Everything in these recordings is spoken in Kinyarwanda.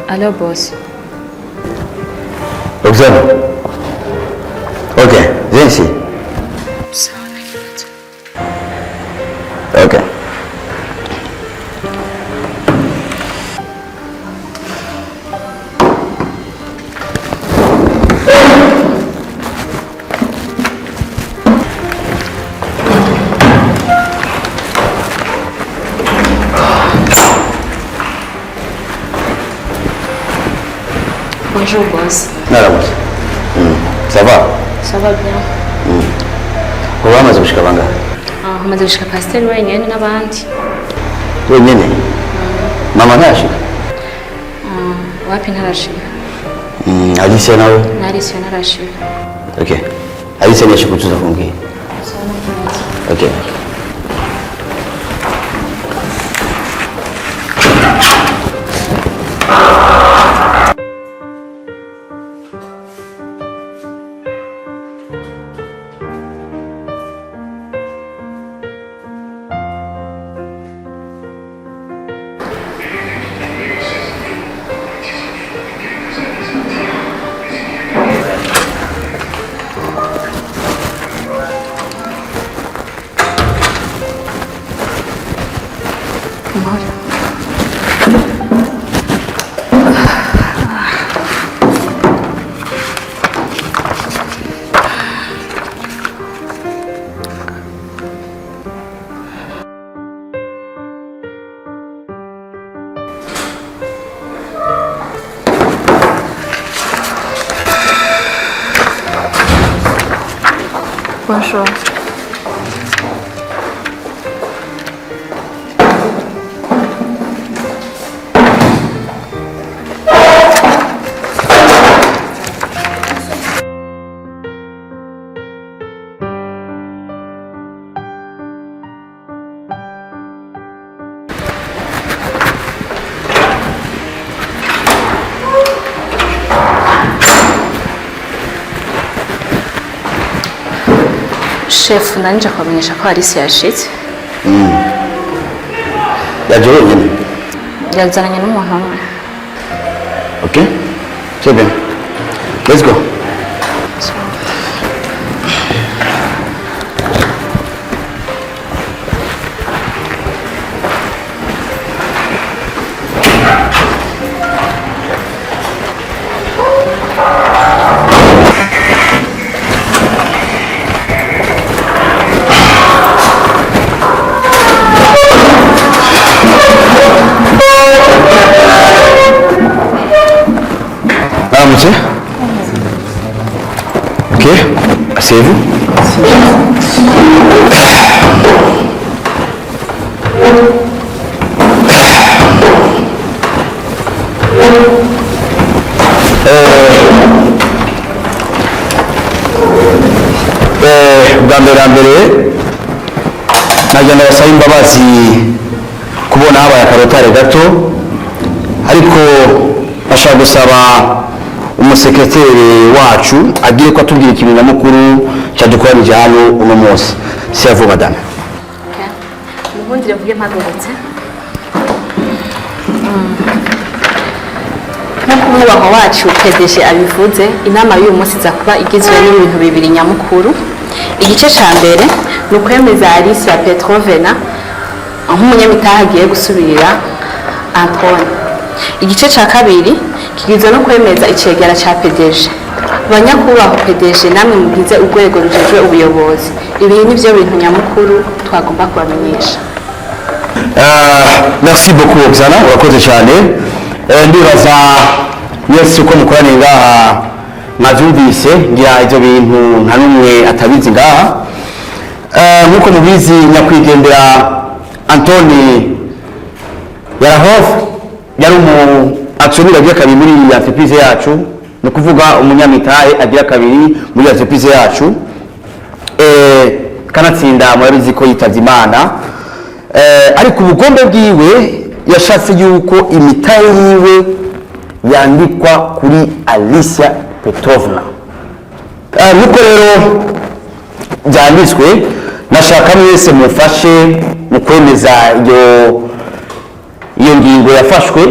Allô, boss. Roxane. Ok, viens ici. Ok. Bonjour, boss. Nada, boss. Ça va? Ça va bien. Uba wamaze gushika bangahe? Hamaze gushika pasiteri wenyine n'abandi. Wenyine? Mama ntashika? Wapi ntarashika? Alicia nawe? Narisiyo narashika. Ok. Alicia ntiyashika utuza kumbwira? Ok. Bonjour. Chef, nanje kwamenyesha ko Alicia yashitse. Yaje wenyine? Yazananye n'umuntu umwe. Ok. C'est bien. Let's go. Monsieur? Ok, asseyez-vous. Bwa mbere nagenda basaba imbabazi kubona habaye akarotare gato, ariko bashaka gusaba umusekreteri wacu agiye ko atubwira ikintu nyamukuru cyadukoranije hano uno munsi. Si avo madame. Mubundi revuge mpagurutse. Nk'uko umwubaho wacu PDG abivuze, inama y'uyu munsi iza kuba igizwe n'ibintu bibiri nyamukuru. Igice ca mbere ni ukwemeza Alicia Petrovna nk'umunyamitahe agiye gusubirira Antoine. Igice ca kabiri kigizwe no kwemeza icegera ca PDG. Banyakubahwa PDG namwe mugize urwego rujejwe ubuyobozi. Ibi nivyo bintu nyamukuru twagomba kubamenyesha. Merci beaucoup Oksana, urakoze cyane. Ndibaza yesi uko mukoraniye ngaha mwavyumvise, ngira ivyo bintu nta numwe atabizi ngaha. Nkuko mubizi nyakwigendera Anthony Yarahov yari actionnaire agira kabiri muri iyi entreprise yacu, no kuvuga umunyamitahe agira kabiri muri entreprise yacu. Kanatsinda murabizi ko yitavye Imana. Ariko ubugombe bwiwe yashatse yuko imitahe yiwe yandikwa kuri Alicia Petrovna. Nuko rero byanditswe, nashaka mwese mufashe mu kwemeza iyo ngingo yafashwe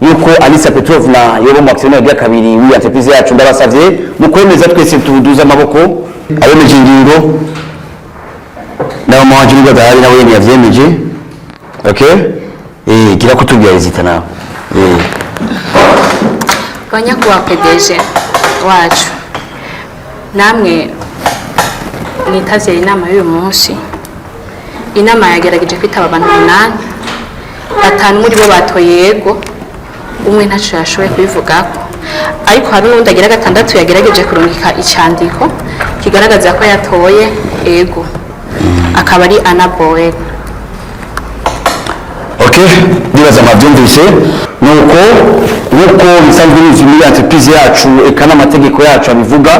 yuko Alisa Petrovna yobo mu actionnaire ya kabiri w'iyi entreprise yacu ndabasavye mu kwemeza twese tuduza amaboko abemeje ingingo nawe mwanje nibwo dahari nawe yavyemeje. Okay, gira kutubwira rezita nawe. Banyakuba PDG wacu namwe nitavye inama y'uyu munsi. Inama yagerageje kwitaba abantu 8, 5 muri bo batoye yego, umwe ntaco yashoboye kubivugako, ariko hari n'undi agira 6 yagerageje kurungika icandiko kigaragaza ko yatoye yego, akaba ari Anaboe. Okay, ndibaza mwabyumvise nuko bisanzwe bizi muri entreprise yacu ekana amategeko yacu abivuga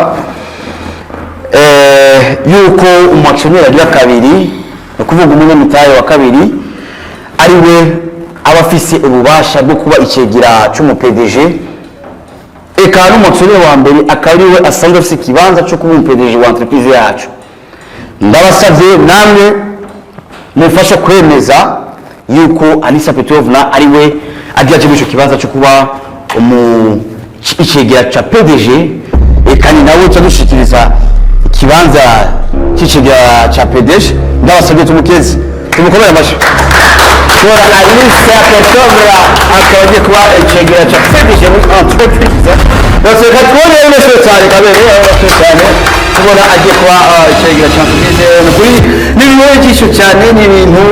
yuko umwactionnaire agira kabiri, ukuvuga umunyamitahe wa kabiri ari we aba afise ububasha bwo kuba icegera cy'umu PDG, eka n'umwactionnaire wa mbere akaba ari we asanzwe afise ikibanza cyo kuba PDG wa entreprise yacu. Ndabasavye namwe mufasha kwemeza yuko Alisa Petrovna ari we agiye mu kibanza cyo kuba icegera cha PDG, eka ni nawe cyadushikiriza ikibanza cy'icegera cha PDG. Ndabasabye tumukeze tumukomere amashi kora Alisa Petrovna akaje kuba icegera cha PDG muri entreprise. Bose katwone ile cyane kabere cyane kubona agiye kuba icegera cha PDG kuri ni biwe gisho cyane ni ibintu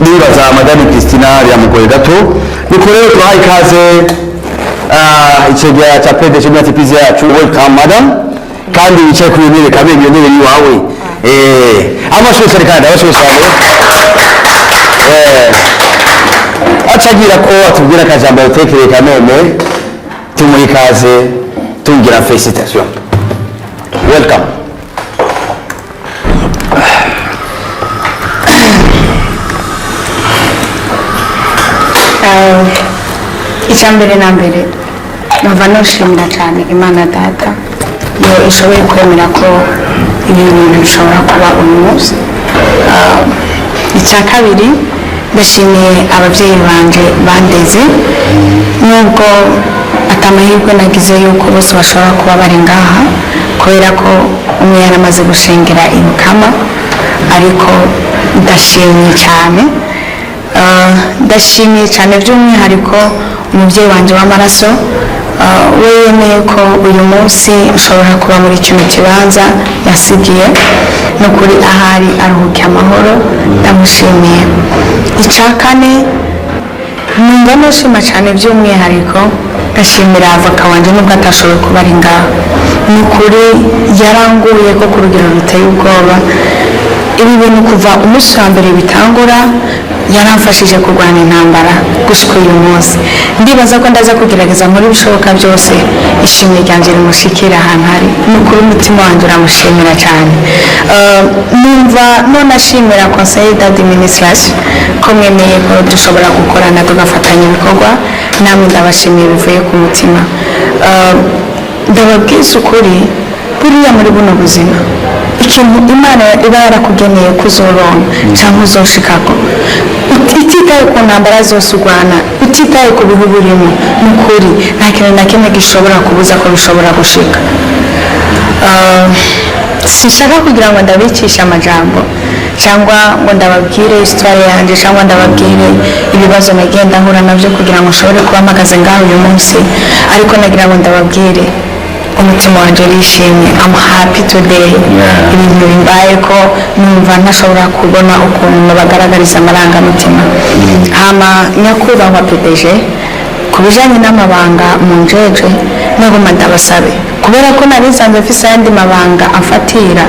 nibaza Madame Christina yamugoye gato bikoreye twaha ikaze icegera cha PDG muri entreprise yacu. Welcome madam, kandi wicaye ku ntebe kamenya ntebe yiwawe amashusho kandi abashusho acagira ko atubwira akajambo utekere kanone tumuha ikaze tungira felicitation. Welcome. Icyambere na mbere numva noshimira cyane Imana Data yo ishoboye kwemera ko ibi bintu bishobora kuba uyu munsi. Icya kabiri ndashimiye ababyeyi banje bandeze, nubwo atamahirwe nagize yuko bose bashobora kuba bari ngaha kubera ko umwe yaramaze gushengera ibukama, ariko ndashimiye cyane. Ndashimiye cyane by'umwihariko umubyeyi wanje w'amaraso, we yemeye ko uyu munsi ushobora kuba muri kino kibanza yasigiye, n'ukuri ahari aruhuke amahoro, ndamushimiye. Icya kane numva nishima cyane by'umwihariko ndashimira avoka wanje nubwo atashoboye kuba ari ngaha, n'ukuri yaranguye ko ku rugero ruteye ubwoba. Ibi bintu kuva umunsi wa mbere bitangura yaramfashije kurwana intambara gushika uyu munsi. Ndibaza ko ndaza kugerageza muri bishoboka byose ishimwe ryanje rimushikira ahantu hari, n'ukuri umutima wanjye uramushimira cyane. Numva none ashimira conseil d'administration ko mwemeye ko dushobora gukorana tugafatanya ibikorwa, namwe ndabashimiye bivuye ku mutima. Ndababwiza ukuri buriya muri buno buzima ikintu Imana iba yarakugeneye kuzoronka cyangwa uzoshikako, utitaye ku ntambara zose urwana, utitaye ku bihugu urimo, n'ukuri nta kintu na kimwe gishobora kubuza ko bishobora gushika. Sinshaka kugira ngo ndabicisha amajambo cyangwa ngo ndababwire histoire yanjye cyangwa ndababwire ibibazo nagenda nkura nabyo kugira ngo ushobore kuba mpagaze ngaho uyu munsi, ariko nagira ngo ndababwire umutima wanjye urishimye. I'm happy today. Ibintu bimbaye ko numva ntashobora kubona ukuntu bagaragariza amarangamutima. Hama nyakubahwa PDG, ku bijyanye n'amabanga mu njeje nagomba ndabasabe, kubera ko nari nsanzwe mfise ayandi mabanga amfatira,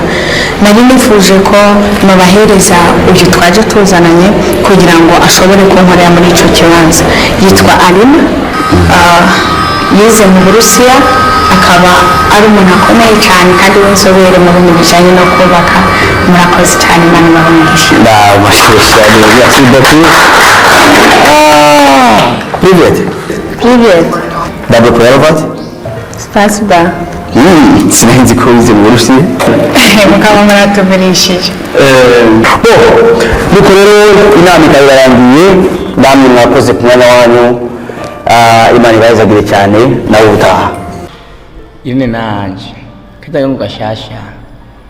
nari nifuje ko mubahereza uyu twaje tuzananye kugira ngo ashobore kunkorera muri icyo kibanza. Yitwa Alina, yize mu Burusiya, akaba ari umuntu akomeye cyane kandi w'inzobere mu bintu bijyanye no kubaka. Murakoze cyane, Imana ibahe. Merci beaucoup. Привет. Привет. Добро пожаловать. Спасибо. Sinzi ko wize mu Burusiya. Mukaba muratuvurishije. Nuko rero inama ikaba irarangiye, namwe mwakoze ku mwanya wanyu, Imana ibazagire cyane nawe utaha. Ine nanje kajya gashasha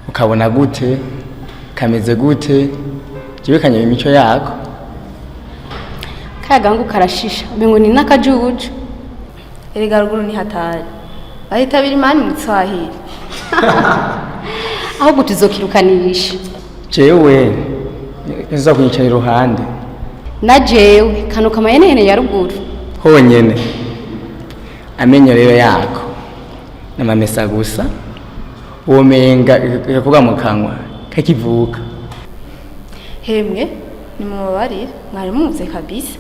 ukabona gute kameze gute jiwe kanyeye imico yako kagangu karashisha umengo ni nakajuju erega ruguru ni hatari bahita birimani mu Kiswahili ahubwo tuzokirukanisha jewe nza kunyicara iruhande na jewe kano kamayene ya ruguru honyene amenyo rero yako n'amamesa gusa womenga yakuga mu kanwa kakivuka hemwe ni mubabarire mwari muvuze kabisa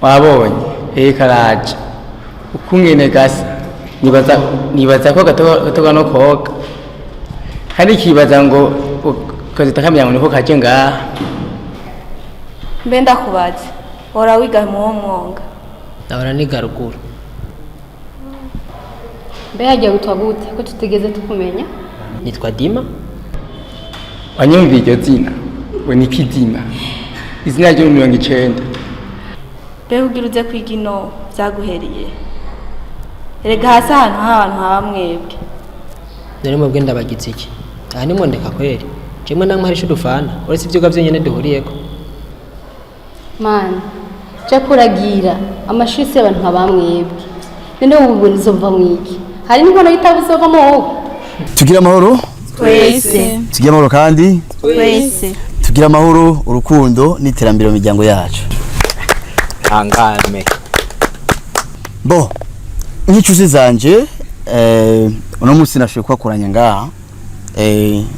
wabonye karaje ukungene gasa nibaza ko gatoga no koga kandi kibaza ngo kazita kamya ngo niko kaje ngaha mbe ndakubaze ora wiga mu mwonga ndabona ni garuguru mbe yagiye gutwa gute ko tutigeze tukumenya nitwa Dima wanyumva iryo zina we ni Kidima izina ryo 90 mbe ugira uze kwiga ino byaguheriye erega hasi ahantu haba mwebwe nari mubwe ndabagize iki aha ni mwondeka kweri jemwe namwe hari shudufana uretse ibyo gavyo nyene duhuriyeko man cyo kuragira amashuri y'abantu nk'abamwebwe none ubu nizomva mwiki hari n'inkono yitabuzovamo wowe Tugira amahoro twese tugira amahoro kandi twese tugira amahoro urukundo n'iterambere mu miryango yacu. hangame Bo nk'icuzi zanje uno munsi nashoboye kwakoranya ngaha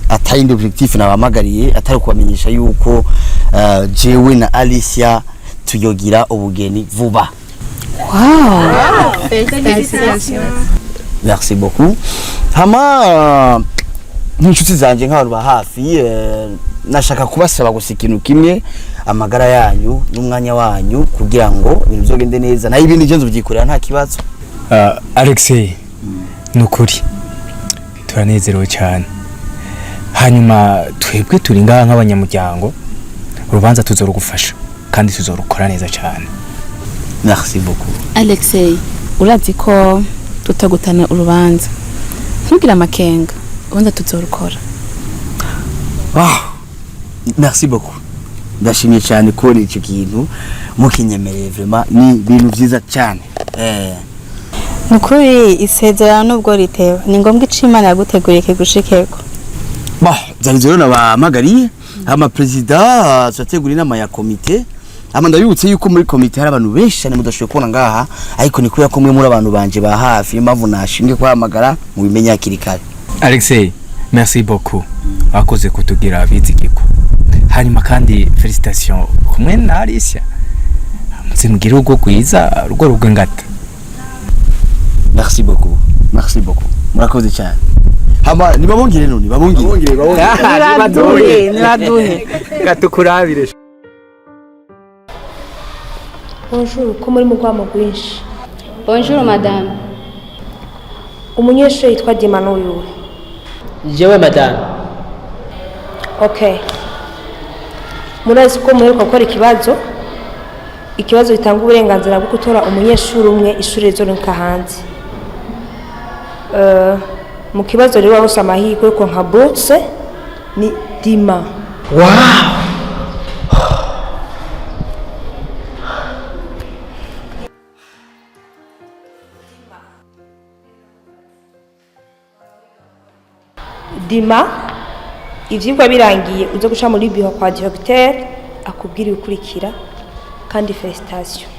atayindi objectif nabamagariye atari kubamenyesha yuko jewe na Alicia tuyogira ubugeni vuba. Merci beaucoup. Hama nk'inshuti zanje nk'abantu ba hafi nashaka kubasaba gusa ikintu kimwe amagara yanyu n'umwanya wanyu kugira ngo ibintu bizogende neza nayo ibindi byo nzubyikorera nta kibazo. Alexei nukuri turanezerewe cyane hanyuma twebwe turi ngaha nk'abanyamuryango urubanza tuzorugufasha kandi tuzorukora neza cyane. Merci beaucoup. Alexei urazi ko tutagutana urubanza ntugira amakenga ubanza tuzorukora. Merci beaucoup. Ndashimye cyane ko icyo kintu mukinyemereye vraiment ni ibintu byiza cyane. Nukuri isezerano nubwo ritewe ni ngombwa icimana yaguteguriye kigushikeko. Byari rero nabamagariye ama president twategura inama ya komite ama ndabibutse yuko muri komite hari abantu benshi cyane mudashoboye kubona ngaha ariko ni kuya ko mwe muri abantu banje ba hafi impamvu nashinge kwahamagara mu bimenya hakiri kare. Alexei merci beaucoup wakoze kutugira abizigiko hanyuma kandi felicitation kumwe na Alicia muzimugira ugo gwiza rugo rugwe ngata. Merci beaucoup. Merci beaucoup. Murakoze cyane. Hama nibabongire none nibabongire. Nibaduhe. Gatukurabire. bonjour ko muri mugwamo gwinshi bonjour madame umunyeshuri yitwa Dima n'uyu jewe madame okay murazi ko muheruka gukora ikibazo bitanga uburenganzira bwo gutora umunyeshuri umwe ishuri zonka hanze mu kibazo rero wose amahirwe ko nka bourse ni Dima. wow Dima ivyigwa birangiye uze guca muri biho kwa directeur akubwira ukurikira kandi felicitation.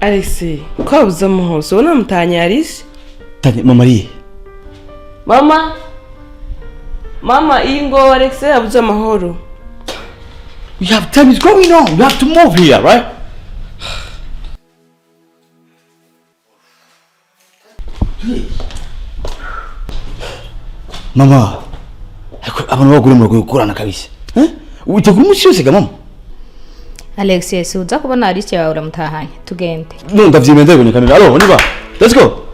Alex, ko wabuze amahoro ubona mutanye Alice? Tanye mama ari. Mama, iyi ngo Alex yabuze amahoro. We have time is going on. We have to move here, right? Mama, abantu bagure mu gukorana kabisa. Witegura umunsi wose ga mama. Alex, uza kubona Alice yawe uramutahanye tugende. No ndavyimendeye bone kamera. Alo, niba. Let's go.